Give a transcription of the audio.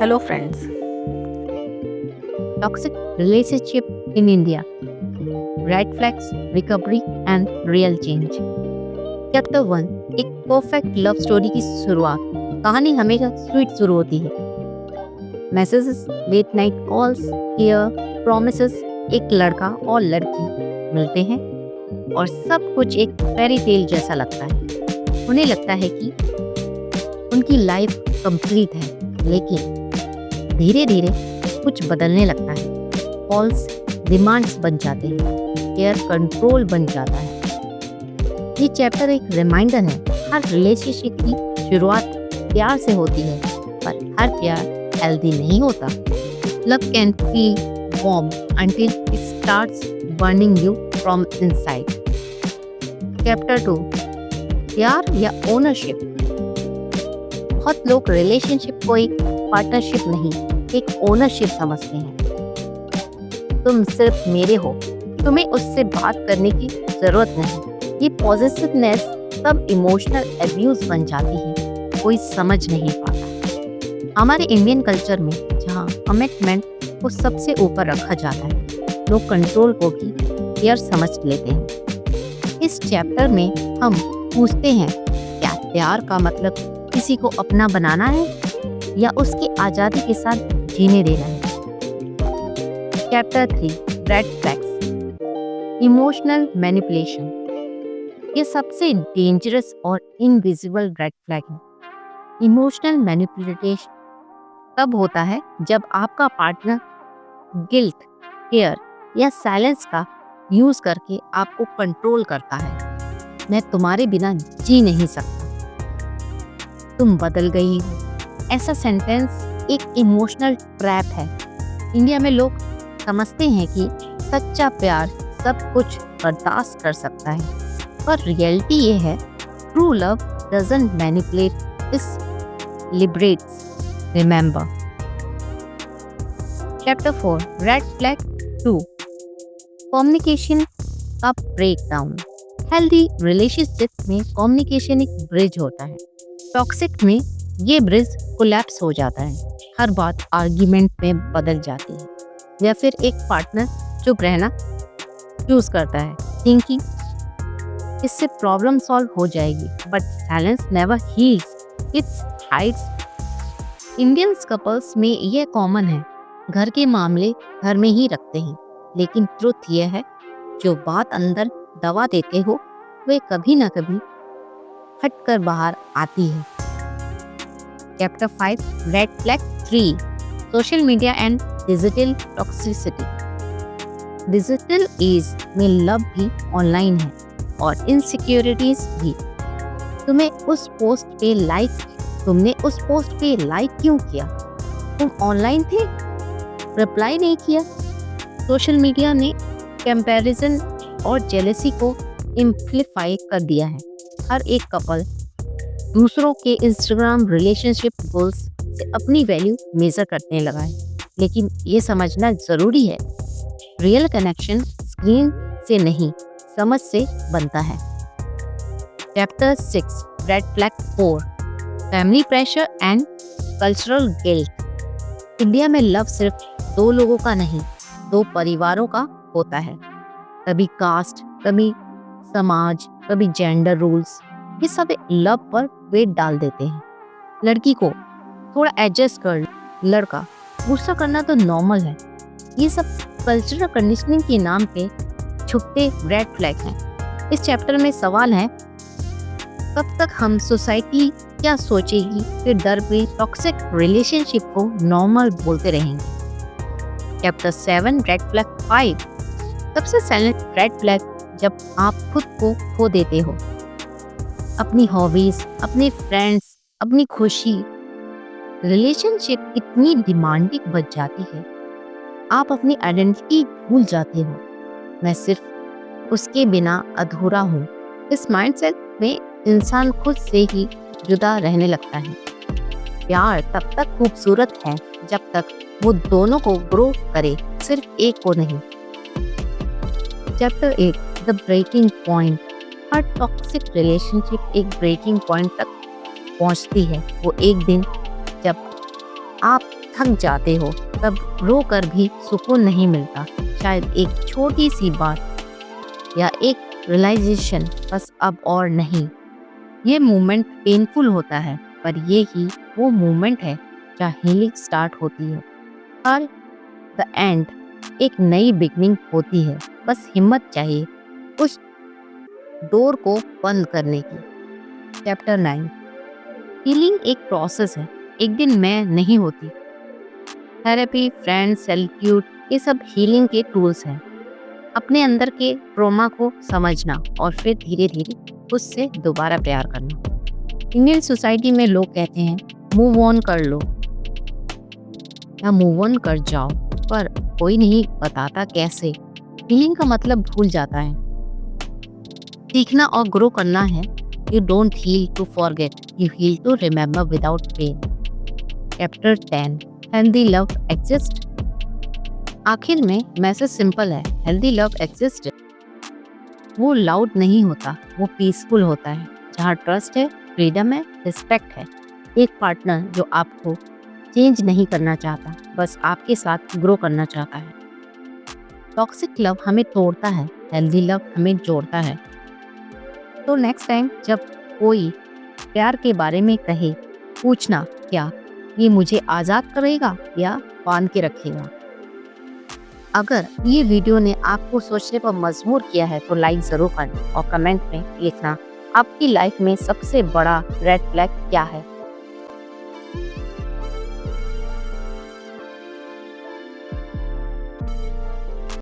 Hello friends. Toxic relationship in India, red flags, recovery and real change. Chapter 1, एक perfect love story की शुरुआत। कहानी हमेशा sweet शुरू होती है। Messages, late night calls, care, promises. एक लड़का और लड़की मिलते हैं और सब कुछ एक फेरी टेल जैसा लगता है। उन्हें लगता है कि उनकी लाइफ कंप्लीट है, लेकिन धीरे धीरे कुछ बदलने लगता है। कॉल्स डिमांड्स बन जाते हैं, केयर कंट्रोल बन जाता है। ये चैप्टर एक रिमाइंडर है, हर रिलेशनशिप की शुरुआत प्यार से होती है, पर हर प्यार हेल्दी नहीं होता। Love can feel warm until it starts burning you from inside. Chapter 2, प्यार या ओनरशिप। बहुत लोग रिलेशनशिप को एक पार्टनरशिप नहीं, एक ओनरशिप समझते हैं। तुम सिर्फ मेरे हो, तुम्हें उससे बात करने की जरूरत नहीं। ये पॉजिटिवनेस तब इमोशनल एब्यूज बन जाती है, कोई समझ नहीं पाता। हमारे इंडियन कल्चर में जहाँ कमिटमेंट को सबसे ऊपर रखा जाता है, लोग कंट्रोल को भी केयर समझ लेते हैं। इस चैप्टर में हम पूछते हैं, क्या प्यार का मतलब किसी को अपना बनाना है या उसकी आज़ादी के साथ जीने देना है। Chapter 3, red flags, emotional manipulation. ये सबसे डेंजरस और इनविजिबल रेड फ्लैग है। इमोशनल मैनिपुलेशन तब होता है जब आपका पार्टनर गिल्ट, केयर या साइलेंस का यूज करके आपको कंट्रोल करता है। मैं तुम्हारे बिना जी नहीं सकता, तुम बदल गई हो। ऐसा सेंटेंस एक इमोशनल ट्रैप है। इंडिया में लोग समझते हैं कि सच्चा प्यार सब कुछ बर्दाश्त कर सकता है, पर रियलिटी ये है, true love doesn't manipulate, it liberates. Remember. Chapter 4, red flag 2, communication का ब्रेकडाउन। हेल्दी रिलेशनशिप में कम्युनिकेशन एक ब्रिज होता है, टॉक्सिक में ये ब्रिज कोलैप्स हो जाता है। हर बात आर्ग्यूमेंट में बदल जाती है, या फिर एक पार्टनर चुप रहना चूज करता है, थिंकिंग इससे प्रॉब्लम सॉल्व हो जाएगी, but silence never heals, it's hides. Indian couples में यह कॉमन है, घर के मामले घर में ही रखते हैं, लेकिन ट्रुथ यह है, जो बात अंदर दबा देते हो वे कभी ना कभी फट कर बाहर आती है। Chapter 5, red flag 3, social media and digital toxicity. Digital age में लव भी ऑनलाइन है और इनसिक्योरिटीज भी। तुमने उस पोस्ट पे लाइक क्यों किया? तुम ऑनलाइन थे, रिप्लाई नहीं किया। सोशल मीडिया ने कंपैरिजन और जेलसी को एम्प्लीफाई कर दिया है। हर एक कपल दूसरों के इंस्टाग्राम रिलेशनशिप गोल्स से अपनी वैल्यू मेजर करने लगा है, लेकिन ये समझना जरूरी है, रियल कनेक्शन स्क्रीन से नहीं, समझ से बनता है। Chapter 6, red flag 4, family pressure and cultural guilt. India में लव सिर्फ दो लोगों का नहीं, दो परिवारों का होता है। कभी कास्ट, कभी समाज, कभी जेंडर रूल्स, ये सब लव पर वेट डाल देते हैं। लड़की को थोड़ा एडजस्ट कर, लड़का गुस्सा करना तो नॉर्मल है। ये सब कल्चरल कंडीशनिंग के नाम पे छुपते रेड फ्लैग हैं। इस चैप्टर में सवाल है, कब तक हम सोसाइटी क्या सोचेगी के डर पे टॉक्सिक रिलेशनशिप को नॉर्मल बोलते रहेंगे। चैप्टर 7, रेड फ्लैग 5, सबसे साइलेंट रेड फ्लैग, जब आप खुद को खो देते हो, अपनी हॉबीज, अपने फ्रेंड्स, अपनी खुशी। रिलेशनशिप इतनी डिमांडिंग बच जाती है, आप अपनी आइडेंटिटी भूल जाते हो। मैं सिर्फ उसके बिना अधूरा हूँ। इस माइंडसेट में इंसान खुद से ही जुदा रहने लगता है। प्यार तब तक खूबसूरत है जब तक वो दोनों को ग्रो करे, सिर्फ एक को नहीं। Chapter 8, the breaking point. हर टॉक्सिक रिलेशनशिप एक ब्रेकिंग पॉइंट तक पहुंचती है। वो एक दिन जब आप थक जाते हो तब रो कर भी सुकून नहीं मिलता। शायद एक छोटी सी बात या एक रियलाइजेशन, बस अब और नहीं। ये मोमेंट पेनफुल होता है, पर ये ही वो मोमेंट है जहाँ हीलिंग स्टार्ट होती है। हर द एंड एक नई बिगनिंग होती है, बस हिम्मत चाहिए उस डोर को बंद करने की। चैप्टर 9। हीलिंग एक प्रोसेस है, एक दिन में नहीं होती। थेरेपी, फ्रेंड्स, सेल्यूट, ये सब हीलिंग के टूल्स हैं। अपने अंदर के ट्रॉमा को समझना और फिर धीरे धीरे उससे दोबारा प्यार करना। इंडियन सोसाइटी में लोग कहते हैं मूव ऑन कर लो या मूव ऑन कर जाओ, पर कोई नहीं बताता कैसे। हीलिंग का मतलब भूल जाता है। सीखना और ग्रो करना है। You don't heal to forget, you heal to remember without pain. Chapter 10। Healthy love exist. आखिर में मैसेज सिंपल है, हेल्दी लव एग्जिस्ट। वो लाउड नहीं होता, वो पीसफुल होता है, जहाँ ट्रस्ट है, फ्रीडम है, रिस्पेक्ट है। एक पार्टनर जो आपको चेंज नहीं करना चाहता, बस आपके साथ ग्रो करना चाहता है। टॉक्सिक लव हमें तोड़ता है, हेल्दी लव हमें जोड़ता है। तो नेक्स्ट टाइम जब कोई प्यार के बारे में कहे, पूछना क्या ये मुझे आज़ाद करेगा या बांध के रखेगा। अगर ये वीडियो ने आपको सोचने पर मजबूर किया है तो लाइक ज़रूर करना और कमेंट में लिखना आपकी लाइफ में सबसे बड़ा रेड फ्लैग क्या है।